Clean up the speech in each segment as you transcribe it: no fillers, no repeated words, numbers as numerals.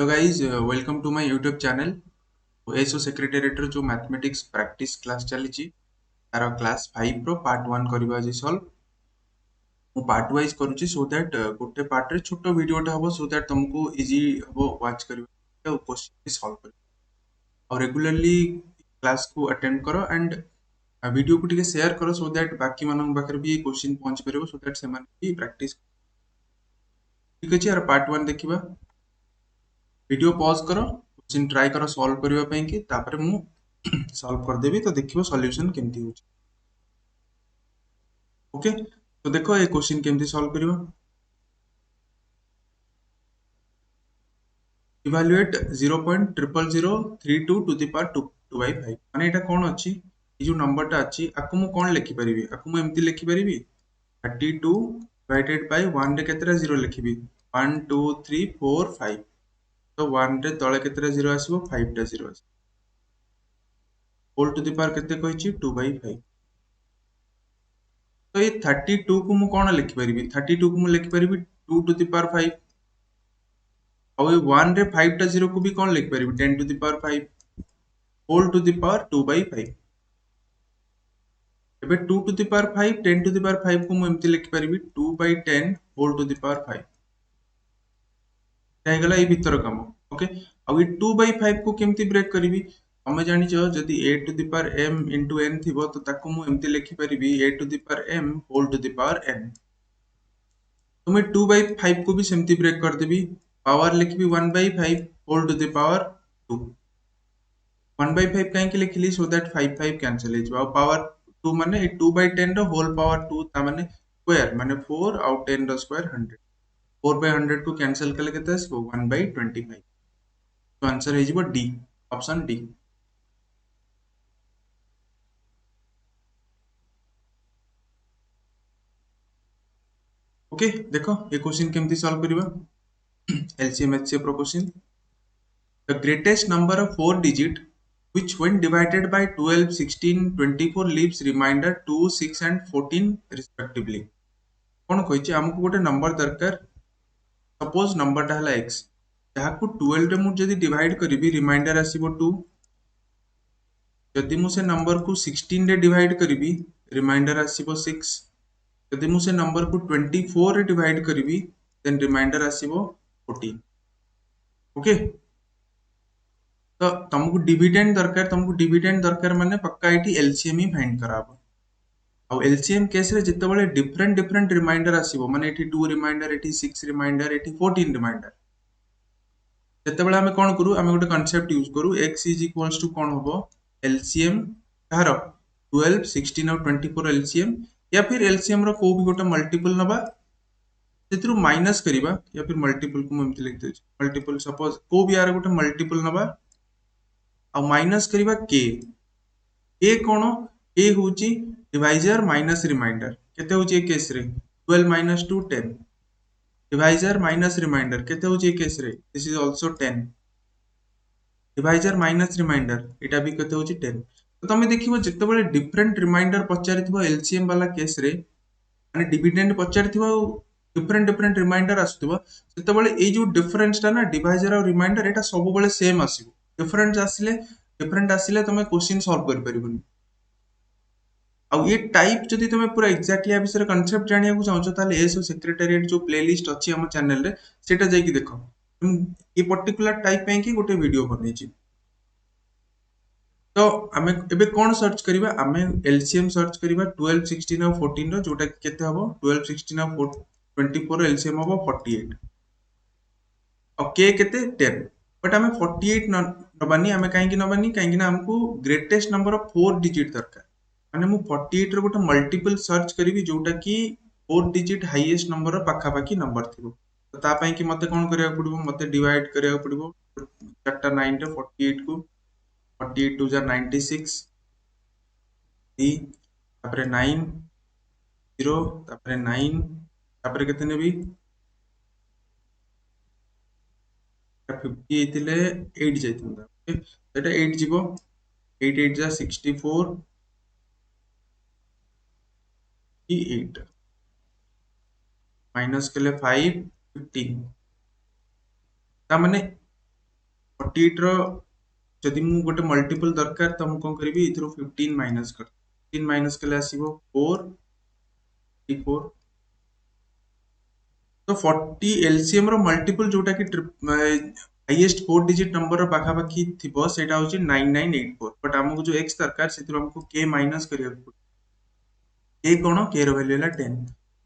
Hello guys, welcome to my YouTube channel. So secretariat जो mathematics practice class चली तार class 5 रो part 1 करबा आज सॉल्व। मु पार्ट वाइज करूची सो दैट गोटे पार्ट रे छोटो वीडियोटा हबो सो दैट तुमको इजी हबो वाच करबा और क्वेश्चन सॉल्व कर और रेगुलरली क्लास को अटेंड करो एंड वीडियो को टिके शेयर करो सो दैट बाकी मानन पाखर भी क्वेश्चन पहुंच परबो सो दैट से मान भी प्रैक्टिस। ठीक अछि, यार पार्ट 1 देखिबा। वीडियो पॉज करो, क्वेश्चन ट्राई करो सॉल्व करबा पई कि तापर मु सॉल्व कर देबी तो देखिबो सॉल्यूशन केमती होची। ओके, तो देखो ये क्वेश्चन केमती सॉल्व करबा। Evaluate 0.00032 to the power 2 by 5 माने एटा कोन अछि। ये जो नंबरटा अछि आकु मु कोन लिखि परिबी, आकु मु एमती लिखि परिबी 32 डिवाइडेड बाय 1 रे केतरा जीरो लिखिबी 1 2 3 4 5। तो 1 रे तळे केतरा जीरो आसीबो 5 टा जीरो आसीबो होल टू द पावर केते कहिछि 2 by 5। तो ये 32 को मु कोन लिखि परिबी, 32 को मु लिखि परिबी 2 टू द पावर 5 और ये 1 रे 5 टा जीरो को भी कोन लिखि परिबी 10 to the power 5 whole to the power 2 by 5। एबे 2 to the power 5 10 to the power 5 को मु एमती लिखि परिबी 2 by 10 whole to the power 5। हे गला ए भीतर काम। ओके, अब ये 2 by 5 को केमती ब्रेक करिवि। हमें जानि छ जदि a to the power m into n थिबो तो ताको मु एमती लिखि परिबी a to the power m whole to the power n। तो मैं 2 by 5 को भी सेमती ब्रेक कर देबी, पावर लिखिबी 1 by 5 whole to the power 2। 1 by 5 काहे के लिखिली सो दैट 5 5 कैंसिल हो जाओ पावर 2 माने 2 by 10 रो होल पावर 2 ता माने स्क्वायर माने 4 आउट 10 रो स्क्वायर 100। 4 by 100 को कैंसिल कले केते आसबो 1 by 25। तो आंसर हे जिवो डी, ऑप्शन डी। ओके, देखो ये क्वेश्चन केमती सॉल्व करबा। एलसीएम एचसीएफ रो question. The greatest number of four digit which when divided by 12, 16, 24 leaves remainder 2, 6 and 14 respectively। कौन कहिछि हमको गोटे नंबर दरकार। सपोज नंबरटा हला x जहाकू 12 रे मु जदि डिवाइड करिवि रिमाइंडर आसीबो 2। जदि मु से नंबर को 16 रे डिवाइड करिवि रिमाइंडर आसीबो 6। जदि मु से नंबर को 24 रे डिवाइड करिवि देन रिमाइंडर आसीबो 14। ओके, तो तुमको डिविडेंड दरकार माने पक्का एटी एलसीएम ही फाइंड कराबो। ଆଉ एलसीएम केस रे जेतेबेले डिफरेंट डिफरेंट रिमाइंडर आसीबो माने at 2 reminder at 6 reminder at 14 reminder जेतेबेले हमें कोन करू हमें गोटे कांसेप्ट यूज करू x इज इक्वल्स टू कोन होबो एलसीएम कहार 12 16 और 24 एलसीएम या फिर एलसीएम रो को भी गोटे मल्टीपल नबा जेतिरु माइनस करिबा या फिर मल्टीपल को एमति लिख देछि मल्टीपल सपोज को भी यार गोटे मल्टीपल नबा आ माइनस करिबा के कोन ए होची डिवाइजर माइनस रिमाइंडर केते होची ए केस रे 12 माइनस 2 10 डिवाइजर माइनस रिमाइंडर केते होची ए केस रे this is also 10 divisor minus remainder एटा भी केते होची 10। तो तमे देखिबो जेतेबेले डिफरेंट रिमाइंडर पचारिथिबो एलसीएम वाला केस रे माने डिविडेंड पचारिथिबो डिफरेंट डिफरेंट रिमाइंडर आसुथिबो सेतेबेले ए जो डिफरेंस ता ना डिवाइजर और रिमाइंडर एटा सब बेले सेम आसीबो। डिफरेंट आसिले तमे क्वेश्चन सॉल्व कर परिबोनी। ଆଉ ये टाइप जदि तुम पूरा एक्जाक्टली आ विषय कॉन्सेप्ट जानिया को चाहछो ताले एसो सेक्रेटेरिएट जो प्लेलिस्ट अछि हम चैनल रे सेटा जाई कि देखो। ये पर्टिकुलर टाइप पे कि गोटे वीडियो बनेछि। तो आमे एबे कोन सर्च करिबा आमे एलसीएम सर्च करिबा 12 16 और 14 रो जोटा केते हबो 12 16 और 24 एलसीएम हबो 48 और के केते 10 बट आमे 48 नबानी आमे काहे कि नबानी काहे कि ना हमको ग्रेटेस्ट नंबर ऑफ 4 डिजिट दरकार माने मु 48 रो गोटे मल्टीपल सर्च करिवि जोटा कि 4 डिजिट हाईएस्ट नंबर रो पाखा पाखी नंबर थिबो। तो ता पई कि मते कोन करिया पड़िबो मते डिवाइड करिया पड़िबो चारटा 9 रे 48 को 48 2 जार 96 डी तापरे 9 0 तापरे 9 तापरे केते नेबी 50 एतिले 8 जाइतंदा। ओके, एटा 8 जीवो 8 8 जा 64 8 माइनस के लिए 5 15 ता माने 48 रो जदि मु गोटे मल्टीपल दरकार तो मु कोन करबी इथरो 15 माइनस कर 15 माइनस कले आसीबो 4 तो 40 एलसीएम रो मल्टीपल जोटा कि हाईएस्ट 4 डिजिट नंबर रो पाखा पाखी थिबो सेटा होची 9984 बट हमको जो x दरकार सेतिरो हमको k माइनस करिया k कोन k रो वैल्यू है 10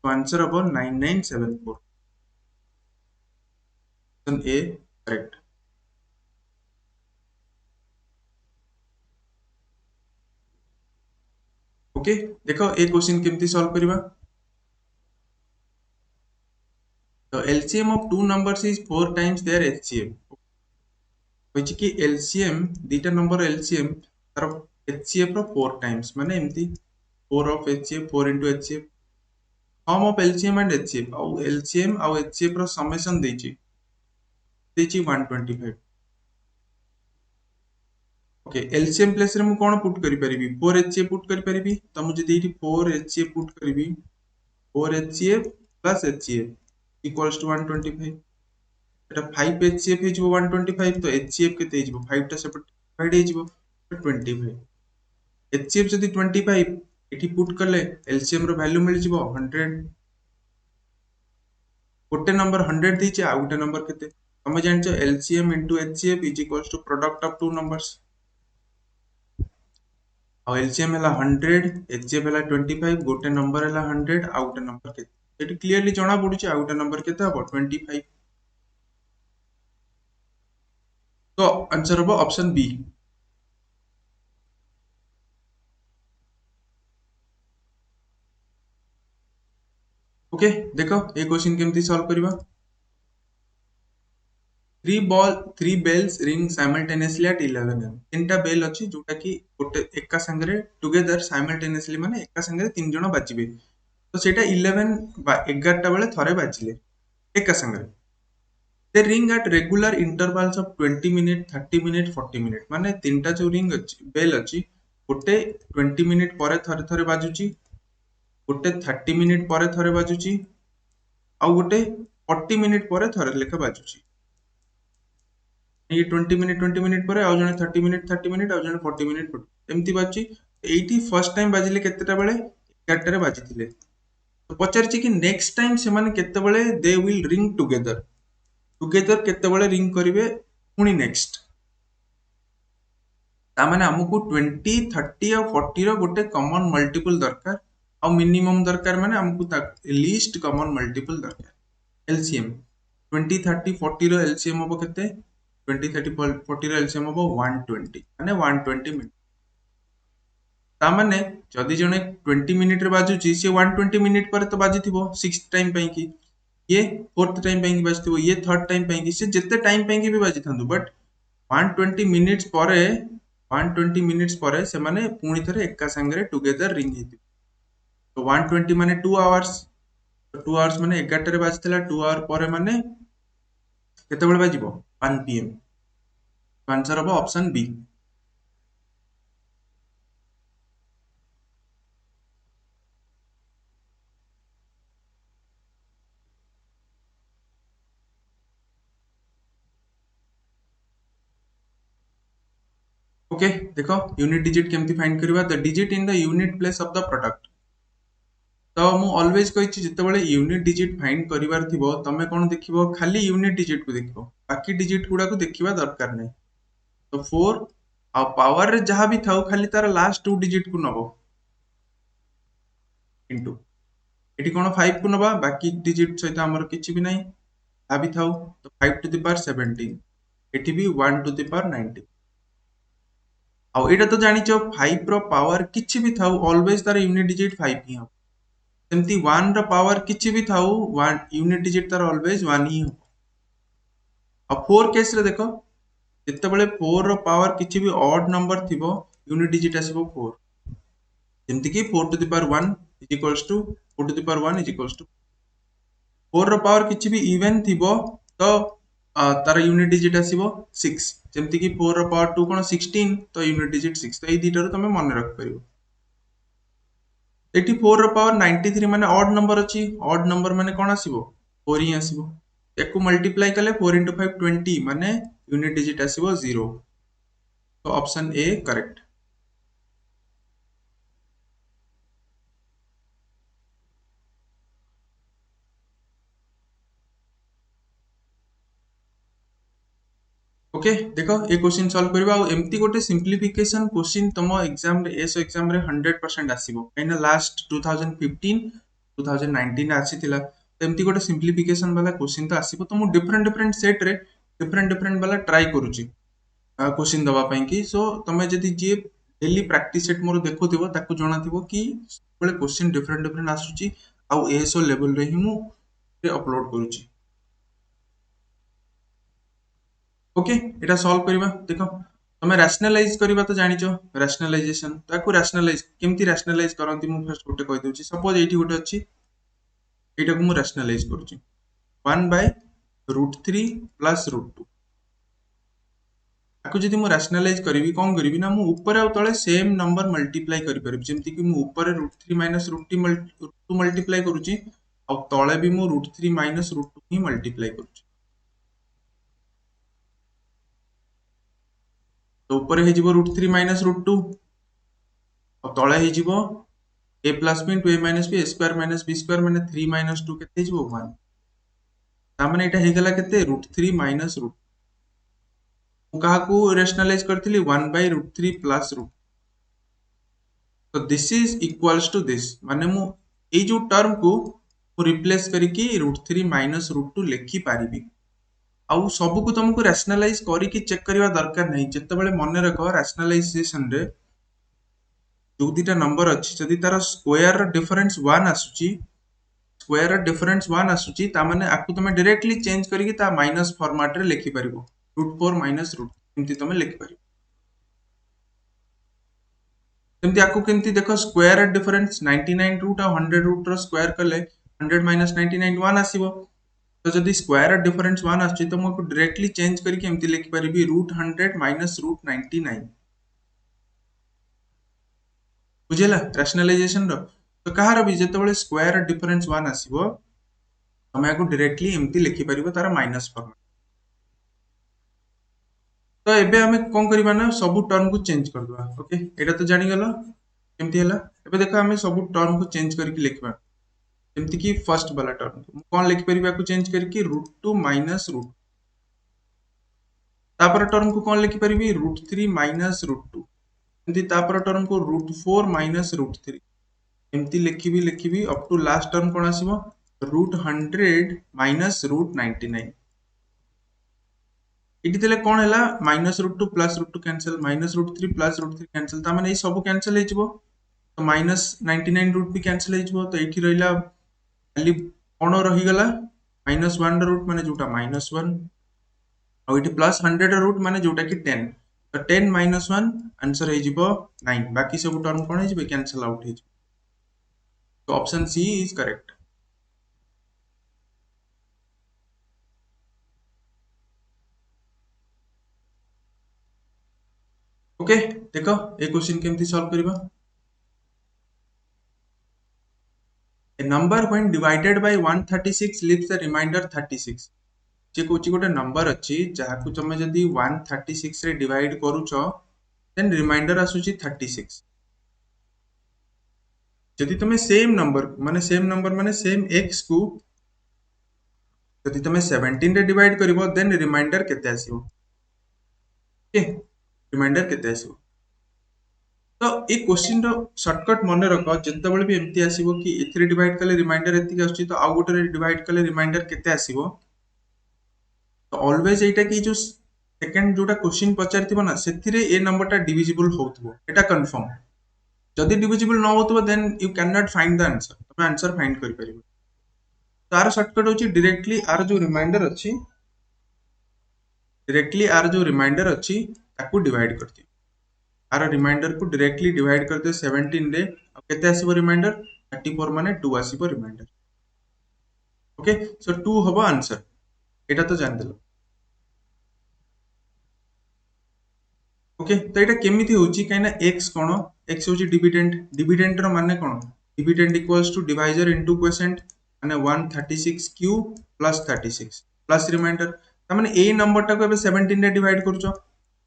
तो आंसर हो 9974 ऑप्शन ए करेक्ट ओके देखो ए क्वेश्चन केमती सॉल्व करबा तो LCM of two numbers is 4 times their HCF होची कि LCM दीटा नंबर LCM तार HCF रो 4 टाइम्स माने एमती 4 of HCF 4 into HCF sum of LCM and HCF आउ LCM आउ HCF रो समेशन देची 125 ओके LCM प्लेस रे मु कोन पुट करि परिबी 4 HCF पुट करि परिबी त मु जदी एठी 4 HCF put करिबी 4 HCF plus HCF equals to 125 এটা 5 HCF ହେଇଯିବ 125 ତ HCF କେତେ ହେଇଯିବ 5 ଟା ସେପଟେ ଡିଭାଇड ହେଇଯିବ 25 HCF ଯଦି 25 ଏଠି ପୁଟ୍ କଲେ LCM ର ଭ୍ୟାଲ୍ୟୁ ମିଳିଯିବ 100 ଗୋଟେ नंबर 100 ଦେଇଛି ଆଉ ଗୋଟେ नंबर କେତେ ତମେ ଜାଣିଛ LCM into HCF is equals to product of two numbers ଆଉ LCM ହେଲା 100 HCF ହେଲା 25 ଗୋଟେ नंबर ହେଲା 100 ଆଉ ଗୋଟେ नंबर କେତେ ଏଠି କ୍ଲିୟरଲି ଜଣା ପଡୁଛି ଆଉ ଗୋଟେ नंबर କେତେ ହବ 25 तो आंसर हो ऑप्शन बी ओके देखो ये क्वेश्चन केमती सॉल्व करबा three bells ring simultaneously at 11 am तीनटा बेल अछि जोटा कि गोटे एका संगरे टुगेदर साइमल्टेनियसली माने एका संगरे तीन जण बाजिबे तो सेटा 11 11 टा बेले थरे बाजिले एका संगरे they ring at regular intervals of 20 minute 30 minute 40 minute माने तीनटा जो रिंग अछि बेल अछि गोटे 20 मिनिट परे थरे थरे बाजुची गोटे 30 मिनिट परे थरे बाजुची आ गोटे 40 मिनिट परे थरे लेखा बाजुची ये 20 मिनिट पर आउ जने 30 मिनिट आउ जने 40 मिनिट एमती बाची एठी फर्स्ट टाइम बाजिले केतेटा बेले 11 रे बाजिथिले तो पचारची कि नेक्स्ट टाइम से माने केते बेले दे विल रिंग टुगेदर केते बेले रिंग करिवे पुनी नेक्स्ट ता माने हमकु 20 30 और 40 रो गोटे कॉमन मल्टीपल दरकार और मिनिमम दरकार माने हमकु लीस्ट कॉमन मल्टीपल दरकार एलसीएम 20 30 40 रो एलसीएम होबो केते 20 30 40 रो एलसीएम होबो 120 माने 120 मिनिट ता माने जदि जने 20 मिनिट रे बाजुची से 120 मिनिट पर तो बाजिथिबो 6 टाइम पई की ये फोर्थ टाइम पई की बाजिथिबो ये थर्ड टाइम पई की से जते टाइम पई की भी बाजिथांदु बट 120 मिनिट्स परे 120 मिनिट्स परे से माने पुणी थरे एका संगरे टुगेदर रिंग हेति तो 120 माने 2 आवर्स तो 2 आवर्स माने 11 रे बाजितला 2 आवर परे माने केते बेले बाजिबो 1 पीएम आंसर हो ऑप्शन बी ओके देखो यूनिट डिजिट केमती फाइंड करबा the digit in the unit place of the product तो मु ऑलवेज कहिछि जतबेले यूनिट डिजिट फाइंड करिवार थिबो तमे कोन देखिबो खाली यूनिट डिजिट को देखिबो बाकी डिजिट गुडा को देखिबा दरकार नै तो 4 आ पावर रे जहां भी थाउ खाली तार लास्ट 2 डिजिट को नबो इनटू एटी कोन 5 को नबा बाकी डिजिट सहित हमर किछि भी नै आ भी थाउ तो 5 टू द पावर 17 एटी भी 1 टू द पावर 90 आ एटा तो जानिचो 5 रो पावर किछि भी थाउ ऑलवेज तार यूनिट डिजिट 5 ही हो सेमती 1 रो पावर किछि भी थाउ 1 यूनिट डिजिट तार ऑलवेज 1 ही हो आ 4 केस रे देखो जितेबले 4 रो पावर किछि भी ऑड नंबर थिबो यूनिट डिजिट आसीबो 4 जेमति कि 4 to the power 1 is equals to 4 to the power 1 is equals to 4 रो पावर किछि भी इवन थिबो तो तार यूनिट डिजिट आसीबो 6 जेमति कि 4 रो पावर 2 कोन 16 तो यूनिट डिजिट 6 तो एई दिटा रो तमे मन रख परिबो एटी 4 रो पावर 93 माने ऑड नंबर अछि ऑड नंबर माने कोन आसीबो 4 ही आसीबो एकु मल्टीप्लाई कले 4 into 5 20 माने यूनिट डिजिट आसीबो 0, तो ऑप्शन ए करेक्ट। ओके देखो ये क्वेश्चन सॉल्व करबा आ एमती गोटे सिंप्लीफिकेशन क्वेश्चन तुम एग्जाम रे एस एग्जाम रे 100% आसीबो काइना लास्ट 2015 2019 आसीथिला, तो एमती गोटे सिंप्लीफिकेशन वाला क्वेश्चन तो आसीबो। तो मु डिफरेंट डिफरेंट सेट रे डिफरेंट डिफरेंट वाला ट्राई करूची क्वेश्चन दवा ପାଇଁ कि सो तमे जदी जे डेली प्रैक्टिस सेट मोर देखुथिबो ताकू जणाथिबो कि बळे क्वेश्चन डिफरेंट डिफरेंट आसुची आ एसओ लेवल रे ही मु अपलोड करूची। ओके एटा सॉल्व करबा देखो तमे रैशनलाइज करबा तो जानिचो रैशनलाइजेशन ताकू रैशनलाइज केमती रैशनलाइज करंती मु फर्स्ट गोटे कहि दउची। सपोज एठी गोटे अछि एटा को मु रैशनलाइज करूची 1/√3 प्लस √2 ताकू जदी मु रैशनलाइज करबी कोन करबी ना मु ऊपर आ तळे सेम नंबर मल्टीप्लाई करि परबी जेमति कि मु ऊपर √3 - √2 मल्टीप्लाई करूची आ तळे भी मु √3 - √2 ही मल्टीप्लाई करूची। तो ऊपर हे जिवो √3 - √2 और तळे हे जिवो a plus b into a minus b a square minus b square माने 3 minus 2 केते जिवो 1 ता माने एटा हे गेला केते √3 minus √2 मु काहा को रैशनलाइज करथिली 1/√3 plus √2 तो this is equals to this माने मु ए जो टर्म को मु रिप्लेस करिकि √3 minus √2 लेखि पारिबी। आउ सब को तुमको रैशनलाइज करिकि चेक करबा दरकार नै जते बेले मने रखो रैशनलाइजेशन रे जो दिटा नंबर अछि जदि तार स्क्वायर डिफरेंस 1 आसुची स्क्वायर डिफरेंस 1 आसुची ता माने आकु तमे डायरेक्टली चेंज करिकि ता माइनस फॉर्मेट रे लिखि परिबो √4 minus √3 एमती तमे लिखि परिबो। एमती आकु केमती देखो स्क्वायर डिफरेंस 99 रूट आ 100 रूट रो स्क्वायर करले 100 minus 99 1 आसीबो। तो जदि स्क्वायर डिफरेंस 1 आछी तो मको डायरेक्टली चेंज करिकि एमती लिखि परिबी √100 minus √99 बुझेला रैशनलाइजेशन रो। तो कहार भी जते बेले स्क्वायर डिफरेंस 1 आसीबो तमे आकु डायरेक्टली एमती लिखि परिबो तार माइनस फॉर्म। तो एबे हमें कोन करबा ना सब टर्म को चेंज कर दवा। ओके एटा तो जानि गेलो केमती हैला। एबे देखो हमें सब टर्म को चेंज करके लिखबा जेमति कि फर्स्ट वाला टर्म को कोन लिखि परिबा को चेंज करके √2 minus √2 तापर टर्म को कोन लिखि परिबी √3 minus √2 एमती तापर टर्म को √4 minus √3 एमती लिखिबी अप टू लास्ट टर्म कोन आसीबो √100 minus √99 इटी देले कोन हैला -√2 प्लस √2 कैंसिल -√3 प्लस √3 कैंसिल ता माने ए सब कैंसिल हे जिवो तो -99 रूट भी कैंसिल हे जिवो। तो एठी रहिला खाली कोन रहि गला -1 रूट माने जोटा -1 और इटी प्लस 100 रूट माने जोटा कि 10 तो 10 - 1 आंसर हे जिवो 9 बाकी सब टर्म कोन हे जिवो कैंसिल आउट हे जिवो। तो option C is correct. Okay देखो ए क्वेश्चन केमती सॉल्व करबा। A number when divided by 136 leaves the remainder 36 जे कोची गोटे नंबर अछि जहाकू तमे जदी 136 रे डिवाइड करूछो देन रिमाइंडर आसुची 36 जदी तमे सेम नंबर माने सेम x को जदी तमे 17 रे डिवाइड करिवो देन रिमाइंडर केते आसीबो। ओके रिमाइंडर केते आसीबो तो ए क्वेश्चन रो शॉर्टकट मने रखो जते बेले भी एमती आसीबो कि एथरे डिवाइड कले रिमाइंडर एतिक आछी तो आ गोटे रे डिवाइड कले रिमाइंडर केते आसीबो। तो ऑलवेज एटा कि जो सेकंड जोटा क्वेश्चन पचारथिबो ना सेथिरे ए नंबरटा डिविजिबल होतबो एटा कंफर्म जदी डिविजिबल न होतबो then you can not find the answer तमे आंसर फाइंड करि परिबो। तार शॉर्टकट होची डायरेक्टली आर जो रिमाइंडर अछि ताकू डिवाइड करथि आर रिमाइंडर को डायरेक्टली डिवाइड करते 17 रे अब केते आसीबो रिमाइंडर 34 माने 2 आसीबो रिमाइंडर। ओके सो 2 हबो आंसर एटा तो जान देलो। ओके तो एटा केमिति होची काइना x कोन x होची डिविडेंड रो माने कोन dividend equals to divisor into quotient माने 136 क्यूब प्लस 36 प्लस रिमाइंडर तामाने ए नंबर टाको एबे 17 रे डिवाइड करूचो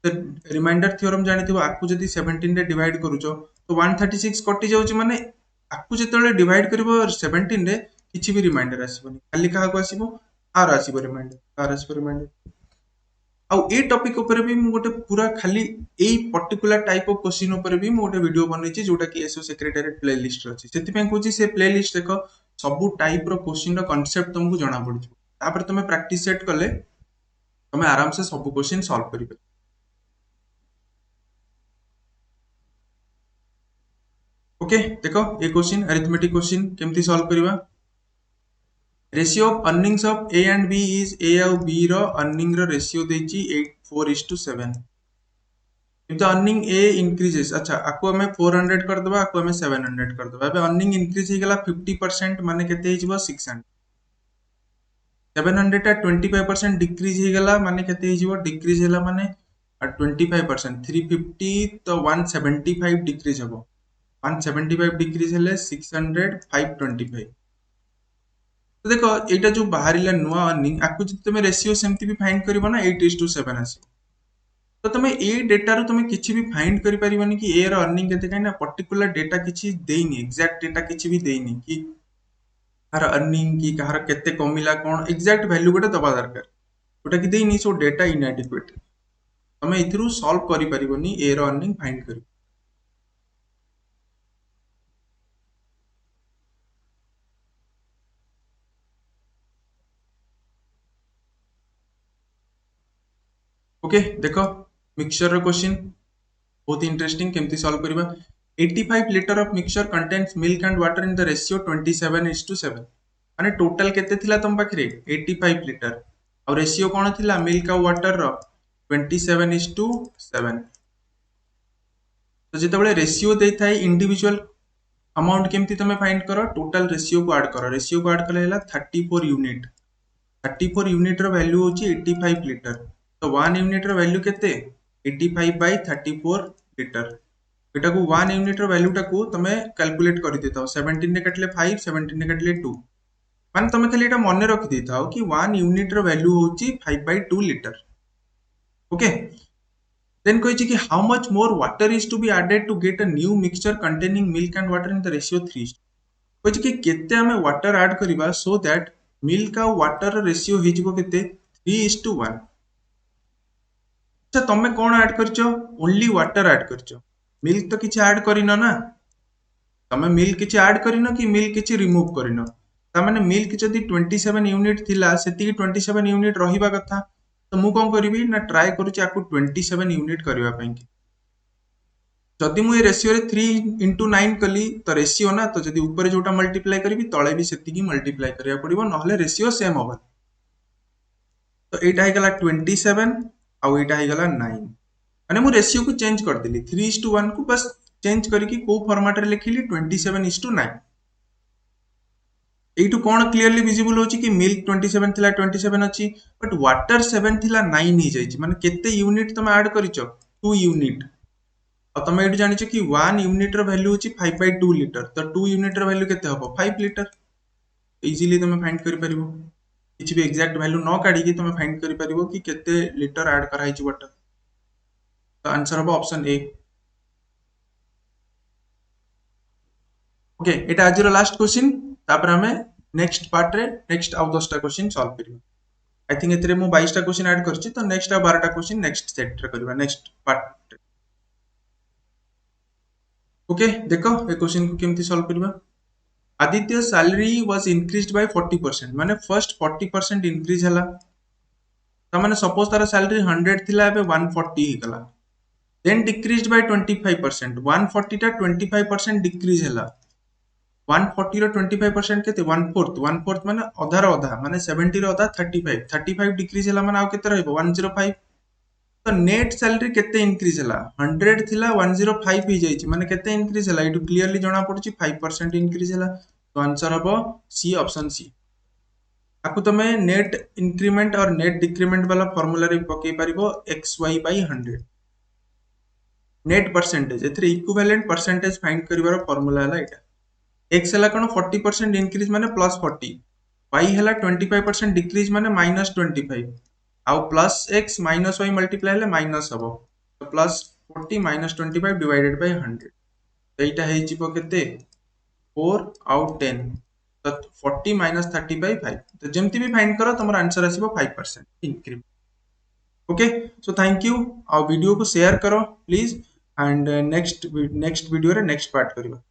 तो रिमाइंडर थ्योरम जानिथिबो आकु जदी 17 रे डिवाइड करूचो तो 136 कटि जाउची माने आकु जेतेले डिवाइड करबो 17 रे किछि भी रिमाइंडर आसीबोनी खाली काहाको आसीबो आर आसीबो रिमाइंडर आर आसीबो रिमाइंडर आउ ए टॉपिक ऊपर भी मु गोटे पूरा खाली a particular type of question ऊपर भी मु गोटे वीडियो बनैछि जोटा कि एसओ सेक्रेटरीट प्लेलिस्ट रे अछि सेति पे कहूछि से प्लेलिस्ट देखो सब टाइप रो क्वेश्चन रो कांसेप्ट तुमको जाना पड़छ तापर तुम प्रैक्टिस सेट कले तुम आराम से सब क्वेश्चन सॉल्व करिवे ओके देखो ए क्वेश्चन अरिथमेटिक क्वेश्चन केमती सॉल्व करबा ratio of earnings of A and B is A और बी रो अर्निंग रो रेशियो देछि 84:7 किंतु अर्निंग ए इंक्रीजेस अच्छा आको हमें 400 कर दबा आको हमें 700 कर दबा अबे अर्निंग इंक्रीज हे गेला 50% माने केते हे जिवो 600 700 टा 25% डिक्रीज हे गेला माने केते हे जिवो डिक्रीज हेला माने 25% 350 तो 175 डिक्रीज हबो 175 डिक्रीज हेले 600 525 तो देखो एटा जो बाहरिला नुवा अर्निंग आकु जति तुमे रेशियो सेमती भी फाइंड करबो ना 8:7 आसी तो तुम ए डेटा रू तुम किसी भी फाइंड करि परिबनी कि ए रो अर्निंग केते काई ना पर्टिकुलर डेटा किछि देइनी एग्जैक्ट डेटा किछि भी देइनी कि कार अर्निंग कि कार केते कमिला कोन एग्जैक्ट वैल्यू गोटे दबा दरकार गोटा कि देइनी सो डेटा इनएडिक्वेट तुम इथरु सॉल्व करि परिबनी ए रो अर्निंग फाइंड करि ओके देखो मिक्सचर रो क्वेश्चन बहुत इंटरेस्टिंग केमती सॉल्व करबा 85 litre of mixture contains milk and water in the ratio 27:7 माने टोटल केते थिला तुम पाखरे 85 लीटर और रेशियो कोन थिला मिल्क और वाटर रो 27:7 तो जेतेबेले रेशियो देई थाई इंडिविजुअल अमाउंट केमती तुम फाइंड करो टोटल रेशियो को ऐड कले हला 34 यूनिट 34 यूनिट रो वैल्यू होची 85 लीटर तो 1 यूनिट रो वैल्यू केते 85 by 34 लीटर एटा को 1 यूनिट रो वैल्यू टा को तमे कैलकुलेट करि देताओ 17 ने कटले 5 17 ने कटले 2 माने तमे खाली एटा मने रखि देताओ कि 1 यूनिट रो वैल्यू होची 5/2 लीटर ओके देन कहिछि कि how much more water is to be added to get a new mixture containing milk and water in the ratio 3 कहिछि कि केते हमें वाटर ऐड करिबा सो दैट मिल्क और वाटर रो रेशियो हे जिवो केते 3:1 अच्छा तमे कोन ऐड करछो ओनली वाटर ऐड करछो मिल्क तो किछि ऐड करिनो ना तमे मिल्क किछि ऐड करिनो कि मिल्क किछि रिमूव करिनो ता माने मिल्क जदी 27 यूनिट थिला सेति 27 यूनिट रहिबा कथा तो मु कोन करबी ना ट्राई करूछि आकु 27 यूनिट करबा पई कि जदी मु ए रेशियो रे 3:9 कली तो रेशियो ना तो जदी ऊपर जोटा मल्टीप्लाई करबी तळे भी सेति की मल्टीप्लाई करिया पड़िबो नहले रेशियो सेम होबा तो एटा हे गला 27 आउ एटा हे गला 9 माने मु रेशियो को चेंज कर देली 3:1 को बस चेंज करके को फॉर्मेट रे लिखिली 27:9 एटू कोन क्लियरली विजिबल होची कि मिल्क 27 थिला 27 अछि बट वाटर 7 थिला 9 ही जाइछि माने केते यूनिट तुम ऐड करिचो 2 यूनिट और तुम एटू जानिचो कि 1 यूनिट रो वैल्यू होची 5/2 लीटर तो 2 यूनिट रो वैल्यू केते हबो 5 लीटर इजीली तुम फाइंड करि परिबो किछि भी एग्जैक्ट वैल्यू न काढी कि तुम फाइंड करि परिबो कि केते लीटर ऐड कराइछि वाटर तो आंसर हबो ऑप्शन ए ओके एटा आज लास्ट क्वेश्चन तापर हमें नेक्स्ट पार्ट रे नेक्स्ट आउ 10 टा क्वेश्चन सॉल्व करियो आई थिंक एतरे मु 22 टा क्वेश्चन ऐड करछि तो नेक्स्ट आ 12 टा क्वेश्चन नेक्स्ट सेट रे करबा नेक्स्ट पार्ट ओके देखो ए क्वेश्चन को केमती सॉल्व करबा Aditya salary was increased by 40% माने फर्स्ट 40% इंक्रीज हला त माने सपोज तार सैलरी 100 थिला एबे 140 ही गला देन डिक्रीज्ड बाय 25% 140 टा 25% डिक्रीज हला 140 रो 25% केते 1/4 माने अधा रो अधा माने 70 रो अधा 35 डिक्रीज हला माने आउ केते रहइबो 105 तो नेट सैलरी केते इंक्रीज हला 100 थिला 105 ही जाइछि माने केते इंक्रीज हला इटु क्लियरली जाना पड़छि 5% इंक्रीज हला तो आंसर हबो सी ऑप्शन सी आकु तमे नेट इंक्रीमेंट और नेट डिक्रीमेंट वाला फार्मूला रे पके परिबो xy/100 नेट परसेंटेज एथरे इक्विवेलेंट परसेंटेज फाइंड करिवार फार्मूला हला एटा x हला कोन 40% इंक्रीज माने +40 y हला 25% डिक्रीज माने -25 आउ plus X minus Y multiply हेले माइनस हम तो प्लस 40 माइनस 25 डिवाइडेड बाय 100 एटा हे जिवो केते 4 आउ 10 तो 40 माइनस 30 बाय 5 तो जेमती भी फाइंड करो तुम आंसर आसीबो 5% increment. Okay so thank you आ वीडियो को शेयर करो प्लीज एंड नेक्स्ट वीडियो रे नेक्स्ट पार्ट करिबा।